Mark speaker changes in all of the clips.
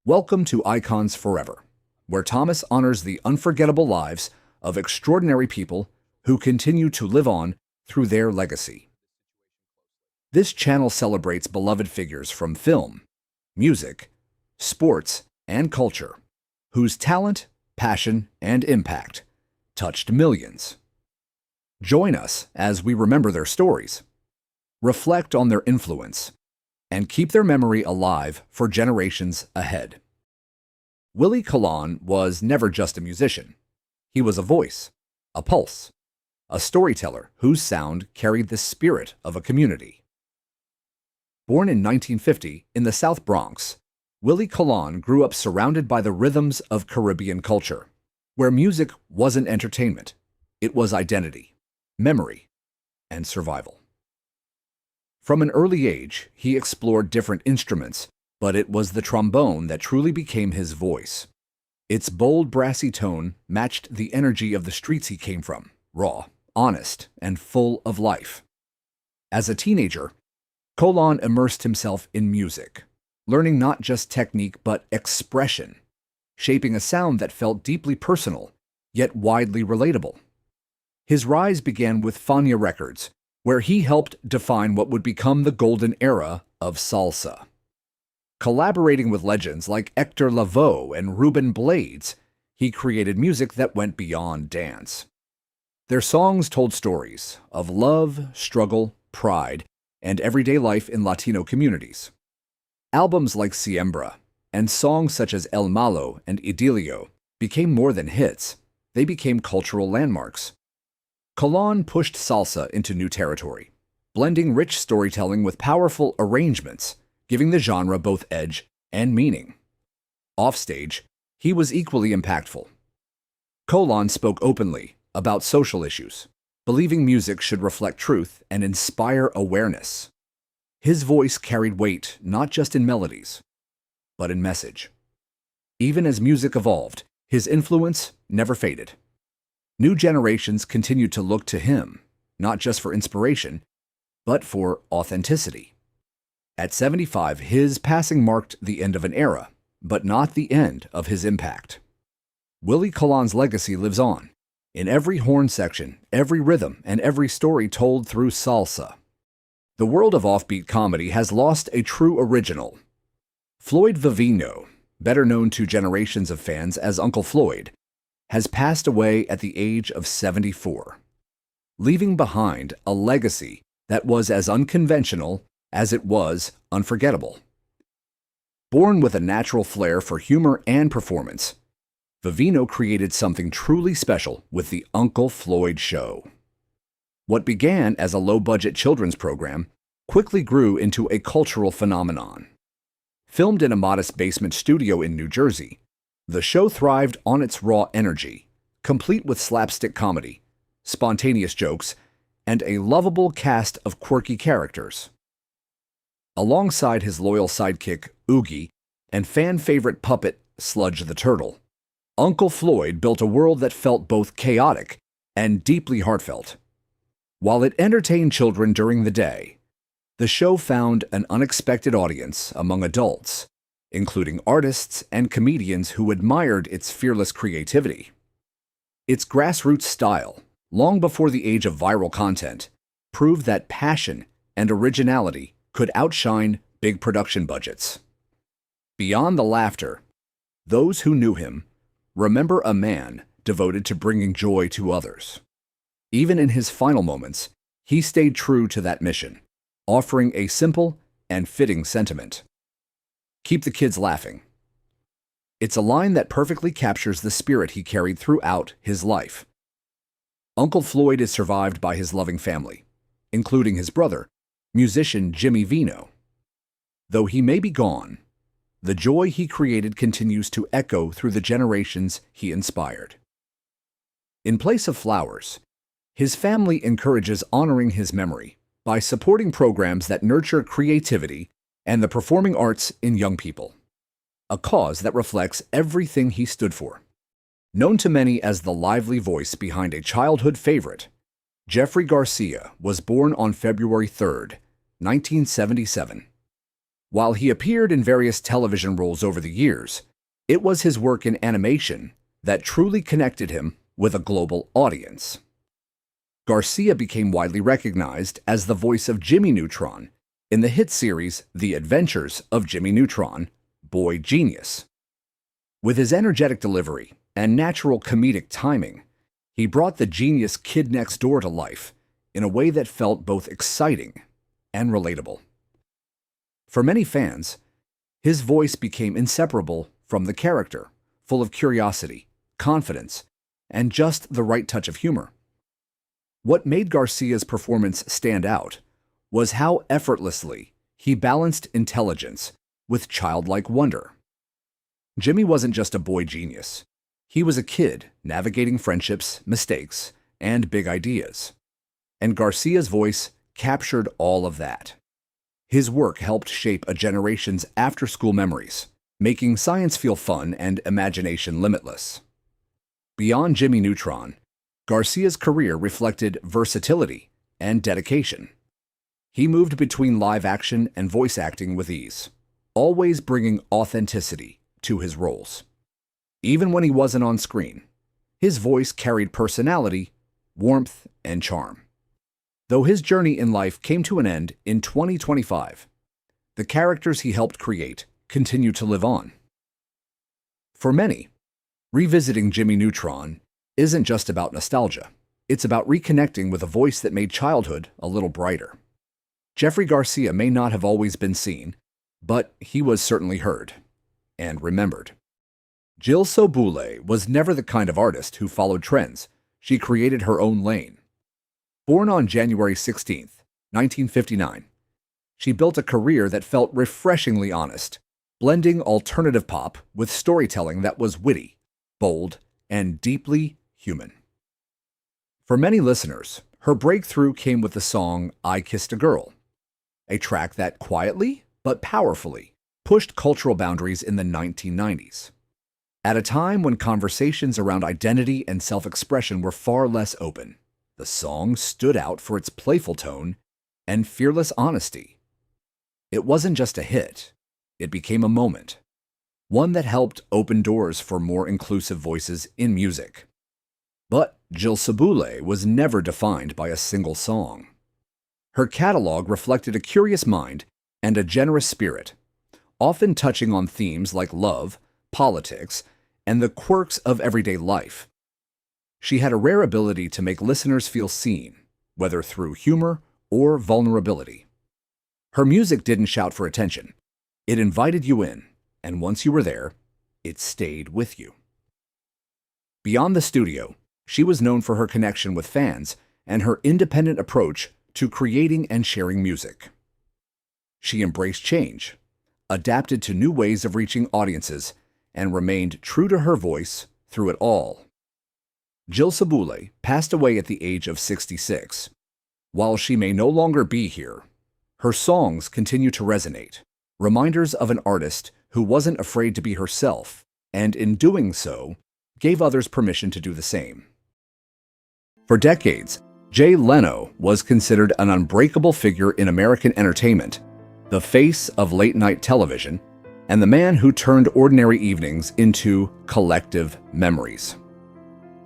Speaker 1: Welcome to Icons Forever, where Thomas honors the unforgettable lives of extraordinary people who continue to live on through their legacy. This channel celebrates beloved figures from film, music, sports, and culture, whose talent, passion, and impact touched millions. Join us as we remember their stories, reflect on their influence, and keep their memory alive for generations ahead. Willie Colon was never just a musician. He was a voice, a pulse, a storyteller whose sound carried the spirit of a community. Born in 1950 in the South Bronx, Willie Colon grew up surrounded by the rhythms of Caribbean culture, where music wasn't entertainment, it was identity, memory, and survival. From an early age, he explored different instruments, but it was the trombone that truly became his voice. Its bold, brassy tone matched the energy of the streets he came from, raw, honest, and full of life. As a teenager, Colon immersed himself in music, learning not just technique but expression, shaping a sound that felt deeply personal, yet widely relatable. His rise began with Fania Records, where he helped define what would become the golden era of salsa. Collaborating with legends like Hector Lavoe and Ruben Blades, he created music that went beyond dance. Their songs told stories of love, struggle, pride, and everyday life in Latino communities. Albums like Siembra and songs such as El Malo and Idilio became more than hits, they became cultural landmarks. Colon pushed salsa into new territory, blending rich storytelling with powerful arrangements, giving the genre both edge and meaning. Offstage, he was equally impactful. Colon spoke openly about social issues, believing music should reflect truth and inspire awareness. His voice carried weight not just in melodies, but in message. Even as music evolved, his influence never faded. New generations continued to look to him, not just for inspiration, but for authenticity. At 75, his passing marked the end of an era, but not the end of his impact. Willie Colon's legacy lives on, in every horn section, every rhythm, and every story told through salsa. The world of offbeat comedy has lost a true original. Floyd Vivino, better known to generations of fans as Uncle Floyd, has passed away at the age of 74, leaving behind a legacy that was as unconventional as it was unforgettable. Born with a natural flair for humor and performance, Vivino created something truly special with the Uncle Floyd Show. What began as a low-budget children's program quickly grew into a cultural phenomenon. Filmed in a modest basement studio in New Jersey, the show thrived on its raw energy, complete with slapstick comedy, spontaneous jokes, and a lovable cast of quirky characters. Alongside his loyal sidekick, Oogie, and fan-favorite puppet, Sludge the Turtle, Uncle Floyd built a world that felt both chaotic and deeply heartfelt. While it entertained children during the day, the show found an unexpected audience among adults, including artists and comedians who admired its fearless creativity. Its grassroots style, long before the age of viral content, proved that passion and originality could outshine big production budgets. Beyond the laughter, those who knew him remember a man devoted to bringing joy to others. Even in his final moments, he stayed true to that mission, offering a simple and fitting sentiment: keep the kids laughing. It's a line that perfectly captures the spirit he carried throughout his life. Uncle Floyd is survived by his loving family, including his brother, musician Jimmy Vino. Though he may be gone, the joy he created continues to echo through the generations he inspired. In place of flowers, his family encourages honoring his memory by supporting programs that nurture creativity and the performing arts in young people, a cause that reflects everything he stood for. Known to many as the lively voice behind a childhood favorite, Jeffrey Garcia was born on February 3, 1977. While he appeared in various television roles over the years, it was his work in animation that truly connected him with a global audience. Garcia became widely recognized as the voice of Jimmy Neutron in the hit series The Adventures of Jimmy Neutron, Boy Genius. With his energetic delivery and natural comedic timing, he brought the genius kid next door to life in a way that felt both exciting and relatable. For many fans, his voice became inseparable from the character, full of curiosity, confidence, and just the right touch of humor. What made Garcia's performance stand out was how effortlessly he balanced intelligence with childlike wonder. Jimmy wasn't just a boy genius. He was a kid navigating friendships, mistakes, and big ideas. And Garcia's voice captured all of that. His work helped shape a generation's after-school memories, making science feel fun and imagination limitless. Beyond Jimmy Neutron, Garcia's career reflected versatility and dedication. He moved between live action and voice acting with ease, always bringing authenticity to his roles. Even when he wasn't on screen, his voice carried personality, warmth, and charm. Though his journey in life came to an end in 2025, the characters he helped create continue to live on. For many, revisiting Jimmy Neutron isn't just about nostalgia. It's about reconnecting with a voice that made childhood a little brighter. Jeffrey Garcia may not have always been seen, but he was certainly heard and remembered. Jill Sobule was never the kind of artist who followed trends. She created her own lane. Born on January 16, 1959, she built a career that felt refreshingly honest, blending alternative pop with storytelling that was witty, bold, and deeply human. For many listeners, her breakthrough came with the song I Kissed a Girl, a track that quietly but powerfully pushed cultural boundaries in the 1990s. At a time when conversations around identity and self-expression were far less open, the song stood out for its playful tone and fearless honesty. It wasn't just a hit, it became a moment, one that helped open doors for more inclusive voices in music. But Jill Sobule was never defined by a single song. Her catalog reflected a curious mind and a generous spirit, often touching on themes like love, politics, and the quirks of everyday life. She had a rare ability to make listeners feel seen, whether through humor or vulnerability. Her music didn't shout for attention. It invited you in, and once you were there, it stayed with you. Beyond the studio, she was known for her connection with fans and her independent approach to creating and sharing music. She embraced change, adapted to new ways of reaching audiences, and remained true to her voice through it all. Jill Sobule passed away at the age of 66. While she may no longer be here, her songs continue to resonate, reminders of an artist who wasn't afraid to be herself, and in doing so, gave others permission to do the same. For decades, Jay Leno was considered an unbreakable figure in American entertainment, the face of late-night television, and the man who turned ordinary evenings into collective memories.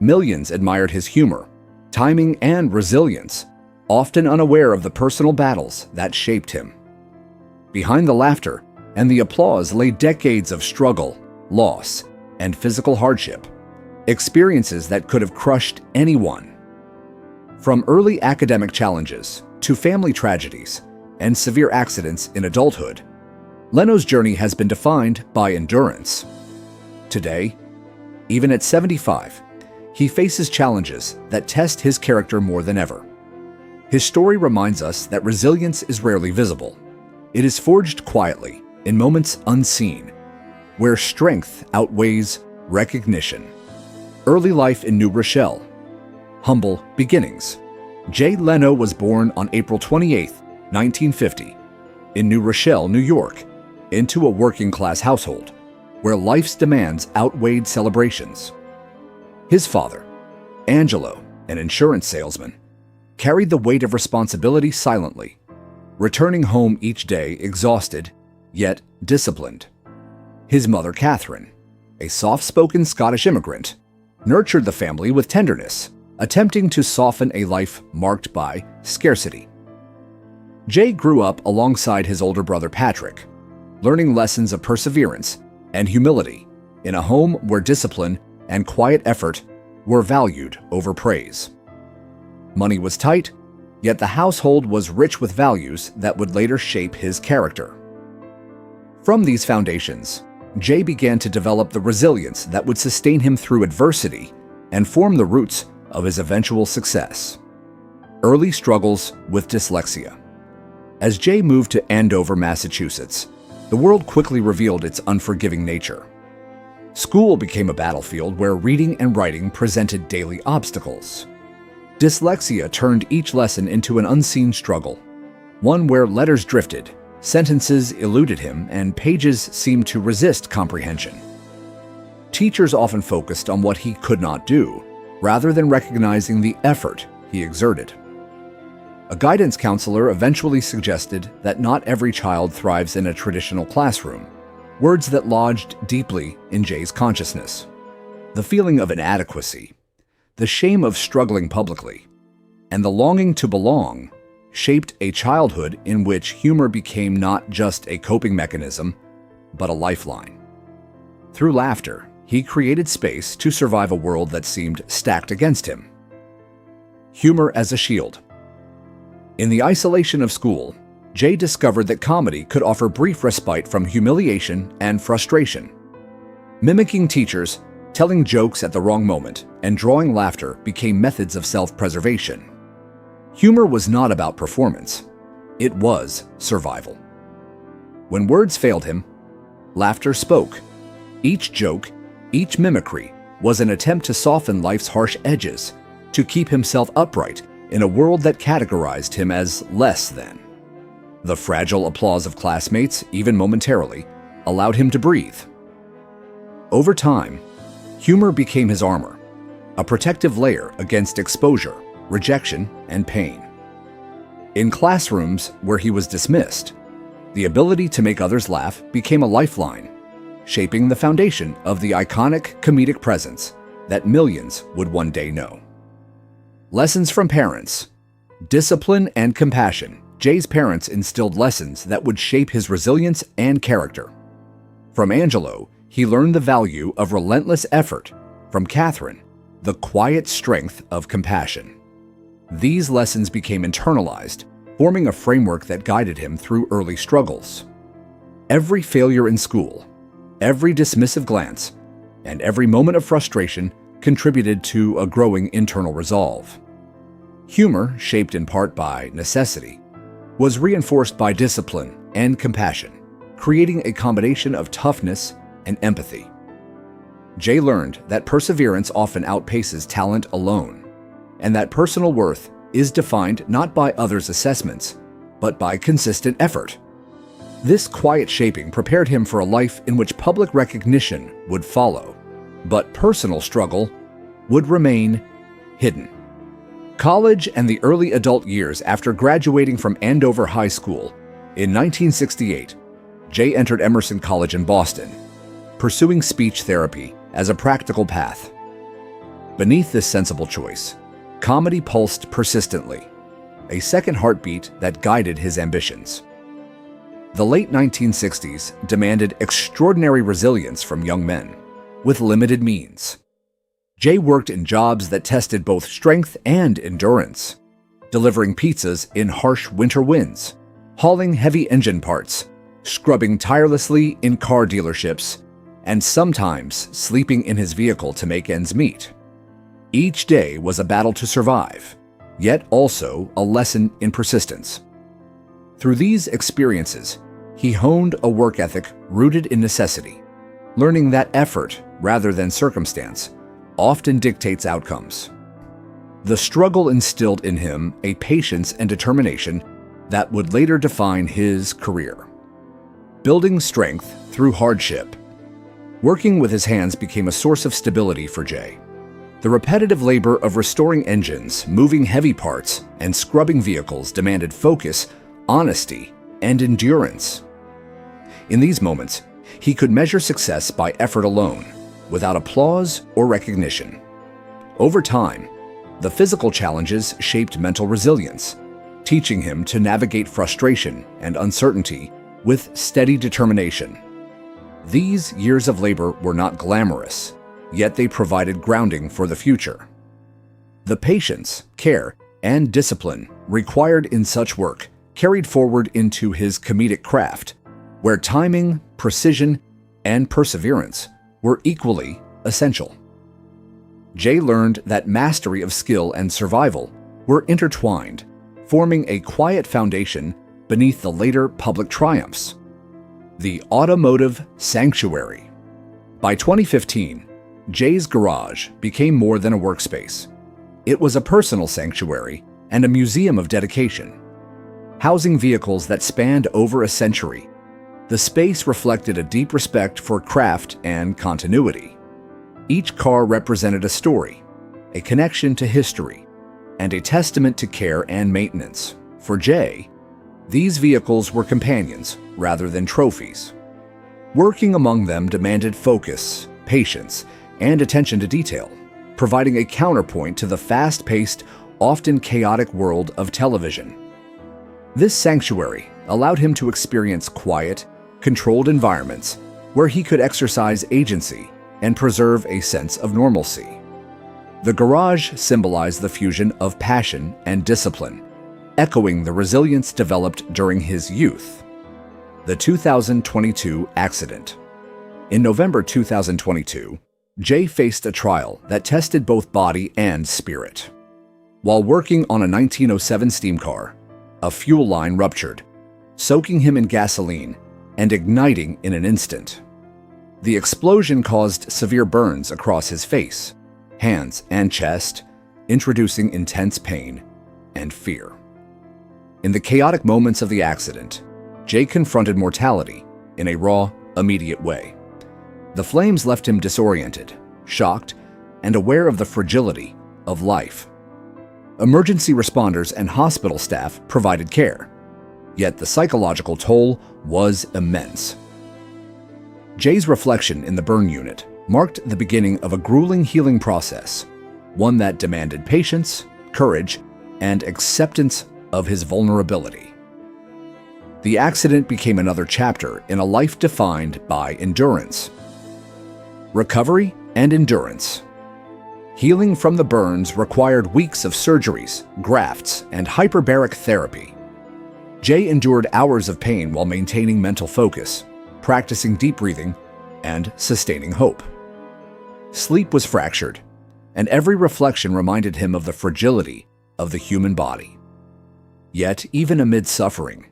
Speaker 1: Millions admired his humor, timing, and resilience, often unaware of the personal battles that shaped him. Behind the laughter and the applause lay decades of struggle, loss, and physical hardship, experiences that could have crushed anyone. From early academic challenges to family tragedies and severe accidents in adulthood, Leno's journey has been defined by endurance. Today, even at 75, he faces challenges that test his character more than ever. His story reminds us that resilience is rarely visible. It is forged quietly, in moments unseen, where strength outweighs recognition. Early life in New Rochelle. Humble beginnings. Jay Leno was born on April 28, 1950, in New Rochelle, New York, into a working-class household, where life's demands outweighed celebrations. His father, Angelo, an insurance salesman, carried the weight of responsibility silently, returning home each day exhausted yet disciplined. His mother, Catherine, a soft-spoken Scottish immigrant, nurtured the family with tenderness, attempting to soften a life marked by scarcity. Jay grew up alongside his older brother, Patrick, learning lessons of perseverance and humility in a home where discipline and quiet effort were valued over praise. Money was tight, yet the household was rich with values that would later shape his character. From these foundations, Jay began to develop the resilience that would sustain him through adversity and form the roots of his eventual success. Early struggles with dyslexia. As Jay moved to Andover, Massachusetts, the world quickly revealed its unforgiving nature. School became a battlefield where reading and writing presented daily obstacles. Dyslexia turned each lesson into an unseen struggle, one where letters drifted, sentences eluded him, and pages seemed to resist comprehension. Teachers often focused on what he could not do, rather than recognizing the effort he exerted. A guidance counselor eventually suggested that not every child thrives in a traditional classroom, words that lodged deeply in Jay's consciousness. The feeling of inadequacy, the shame of struggling publicly, and the longing to belong shaped a childhood in which humor became not just a coping mechanism, but a lifeline. Through laughter, he created space to survive a world that seemed stacked against him. Humor as a shield. In the isolation of school, Jay discovered that comedy could offer brief respite from humiliation and frustration. Mimicking teachers, telling jokes at the wrong moment, and drawing laughter became methods of self-preservation. Humor was not about performance. It was survival. When words failed him, laughter spoke. Each joke, each mimicry, was an attempt to soften life's harsh edges, to keep himself upright in a world that categorized him as less than. The fragile applause of classmates, even momentarily, allowed him to breathe. Over time, humor became his armor, a protective layer against exposure, rejection, and pain. In classrooms where he was dismissed, the ability to make others laugh became a lifeline, shaping the foundation of the iconic comedic presence that millions would one day know. Lessons from parents. Discipline and compassion. Jay's parents instilled lessons that would shape his resilience and character. From Angelo, he learned the value of relentless effort. From Catherine, the quiet strength of compassion. These lessons became internalized, forming a framework that guided him through early struggles. Every failure in school, every dismissive glance, and every moment of frustration contributed to a growing internal resolve. Humor, shaped in part by necessity, was reinforced by discipline and compassion, creating a combination of toughness and empathy. Jay learned that perseverance often outpaces talent alone, and that personal worth is defined not by others' assessments, but by consistent effort. This quiet shaping prepared him for a life in which public recognition would follow, but personal struggle would remain hidden. College and the early adult years after graduating from Andover High School in 1968, Jay entered Emerson College in Boston, pursuing speech therapy as a practical path. Beneath this sensible choice, comedy pulsed persistently, a second heartbeat that guided his ambitions. The late 1960s demanded extraordinary resilience from young men with limited means. Jay worked in jobs that tested both strength and endurance, delivering pizzas in harsh winter winds, hauling heavy engine parts, scrubbing tirelessly in car dealerships, and sometimes sleeping in his vehicle to make ends meet. Each day was a battle to survive, yet also a lesson in persistence. Through these experiences, he honed a work ethic rooted in necessity, learning that effort, rather than circumstance, often dictates outcomes. The struggle instilled in him a patience and determination that would later define his career. Building strength through hardship. Working with his hands became a source of stability for Jay. The repetitive labor of restoring engines, moving heavy parts, and scrubbing vehicles demanded focus, honesty, and endurance. In these moments, he could measure success by effort alone, without applause or recognition. Over time, the physical challenges shaped mental resilience, teaching him to navigate frustration and uncertainty with steady determination. These years of labor were not glamorous, yet they provided grounding for the future. The patience, care, and discipline required in such work carried forward into his comedic craft, where timing, precision, and perseverance were equally essential. Jay learned that mastery of skill and survival were intertwined, forming a quiet foundation beneath the later public triumphs. The automotive sanctuary. By 2015, Jay's garage became more than a workspace. It was a personal sanctuary and a museum of dedication. Housing vehicles that spanned over a century, the space reflected a deep respect for craft and continuity. Each car represented a story, a connection to history, and a testament to care and maintenance. For Jay, these vehicles were companions rather than trophies. Working among them demanded focus, patience, and attention to detail, providing a counterpoint to the fast-paced, often chaotic world of television. This sanctuary allowed him to experience quiet, controlled environments where he could exercise agency and preserve a sense of normalcy. The garage symbolized the fusion of passion and discipline, echoing the resilience developed during his youth. The 2022 accident. In November 2022, Jay faced a trial that tested both body and spirit. While working on a 1907 steam car, a fuel line ruptured, soaking him in gasoline and igniting in an instant. The explosion caused severe burns across his face, hands, and chest, introducing intense pain and fear. In the chaotic moments of the accident, Jay confronted mortality in a raw, immediate way. The flames left him disoriented, shocked, and aware of the fragility of life. Emergency responders and hospital staff provided care, yet the psychological toll was immense. Jay's reflection in the burn unit marked the beginning of a grueling healing process, one that demanded patience, courage, and acceptance of his vulnerability. The accident became another chapter in a life defined by endurance. Recovery and endurance. Healing from the burns required weeks of surgeries, grafts, and hyperbaric therapy. Jay endured hours of pain while maintaining mental focus, practicing deep breathing, and sustaining hope. Sleep was fractured, and every reflection reminded him of the fragility of the human body. Yet, even amid suffering,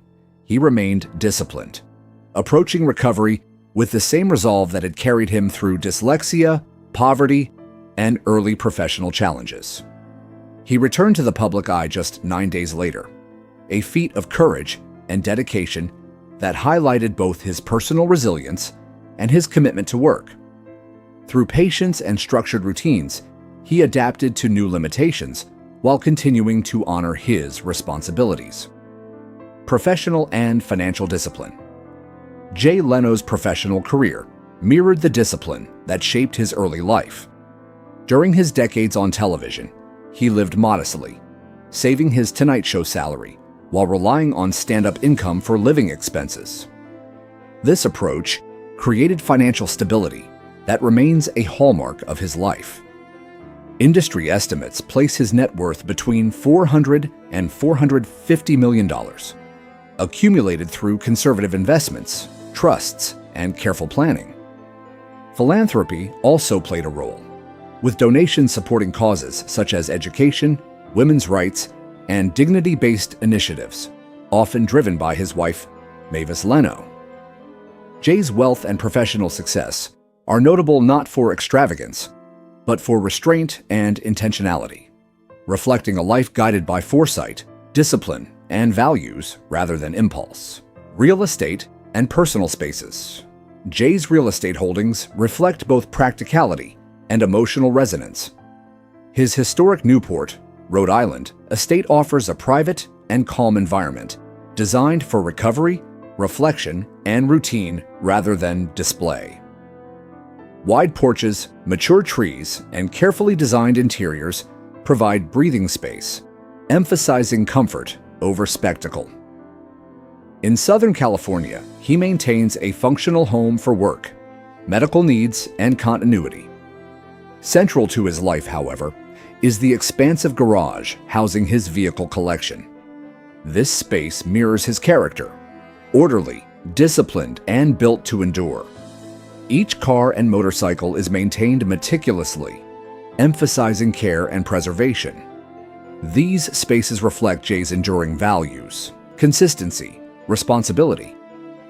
Speaker 1: he remained disciplined, approaching recovery with the same resolve that had carried him through dyslexia, poverty, and early professional challenges. He returned to the public eye just 9 days later, a feat of courage and dedication that highlighted both his personal resilience and his commitment to work. Through patience and structured routines, he adapted to new limitations while continuing to honor his responsibilities. Professional and financial discipline. Jay Leno's professional career mirrored the discipline that shaped his early life. During his decades on television, he lived modestly, saving his Tonight Show salary while relying on stand-up income for living expenses. This approach created financial stability that remains a hallmark of his life. Industry estimates place his net worth between $400 and $450 million, accumulated through conservative investments, trusts, and careful planning. Philanthropy also played a role, with donations supporting causes such as education, women's rights, and dignity-based initiatives, often driven by his wife, Mavis Leno. Jay's wealth and professional success are notable not for extravagance, but for restraint and intentionality, reflecting a life guided by foresight, discipline, and values rather than impulse. Real estate and personal spaces. Jay's real estate holdings reflect both practicality and emotional resonance. His historic Newport, Rhode Island, estate offers a private and calm environment designed for recovery reflection, and routine rather than display. Wide porches, mature trees, and carefully designed interiors provide breathing space, emphasizing comfort over spectacle. In Southern California, he maintains a functional home for work, medical needs, and continuity. Central to his life, however, is the expansive garage housing his vehicle collection. This space mirrors his character, orderly, disciplined, and built to endure. Each car and motorcycle is maintained meticulously, emphasizing care and preservation. These spaces reflect Jay's enduring values, consistency, responsibility,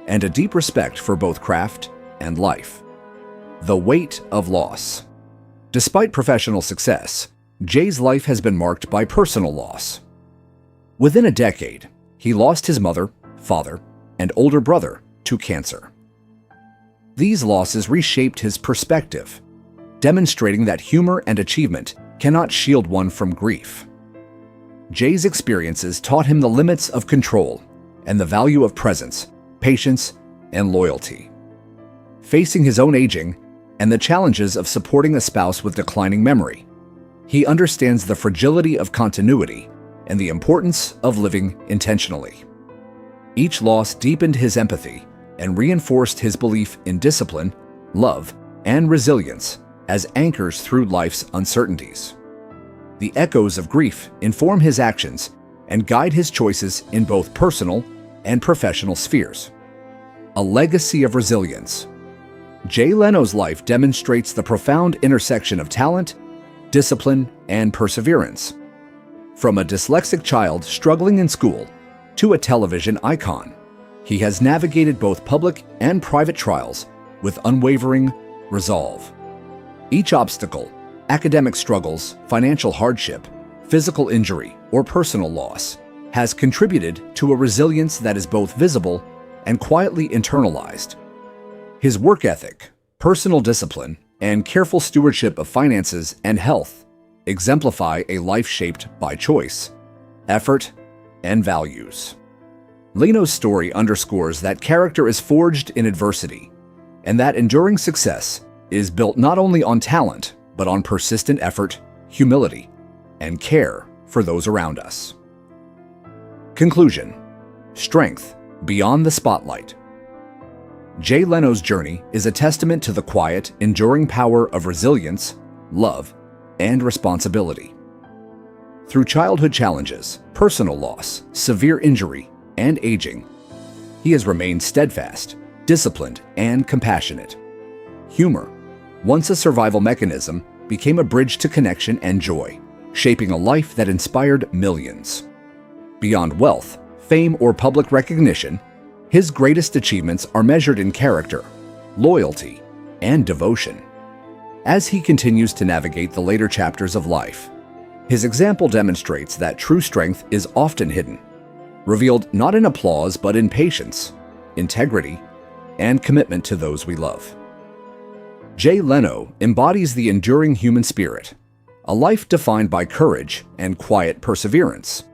Speaker 1: and a deep respect for both craft and life. The weight of loss. Despite professional success, Jay's life has been marked by personal loss. Within a decade, he lost his mother, father, and older brother to cancer. These losses reshaped his perspective, demonstrating that humor and achievement cannot shield one from grief. Jay's experiences taught him the limits of control and the value of presence, patience, and loyalty. Facing his own aging and the challenges of supporting a spouse with declining memory, he understands the fragility of continuity and the importance of living intentionally. Each loss deepened his empathy and reinforced his belief in discipline, love, and resilience as anchors through life's uncertainties. The echoes of grief inform his actions and guide his choices in both personal and professional spheres. A legacy of resilience. Jay Leno's life demonstrates the profound intersection of talent, discipline, and perseverance. From a dyslexic child struggling in school to a television icon, he has navigated both public and private trials with unwavering resolve. Each obstacle, academic struggles, financial hardship, physical injury, or personal loss, has contributed to a resilience that is both visible and quietly internalized. His work ethic, personal discipline, and careful stewardship of finances and health exemplify a life shaped by choice, effort, and values. Leno's story underscores that character is forged in adversity, and that enduring success is built not only on talent, but on persistent effort, humility, and care for those around us. Conclusion: strength beyond the spotlight. Jay Leno's journey is a testament to the quiet, enduring power of resilience, love, and responsibility. Through childhood challenges, personal loss, severe injury, and aging, he has remained steadfast, disciplined, and compassionate. Humor, once a survival mechanism, became a bridge to connection and joy, shaping a life that inspired millions. Beyond wealth, fame, or public recognition, his greatest achievements are measured in character, loyalty, and devotion. As he continues to navigate the later chapters of life, his example demonstrates that true strength is often hidden, revealed not in applause but in patience, integrity, and commitment to those we love. Jay Leno embodies the enduring human spirit, a life defined by courage and quiet perseverance.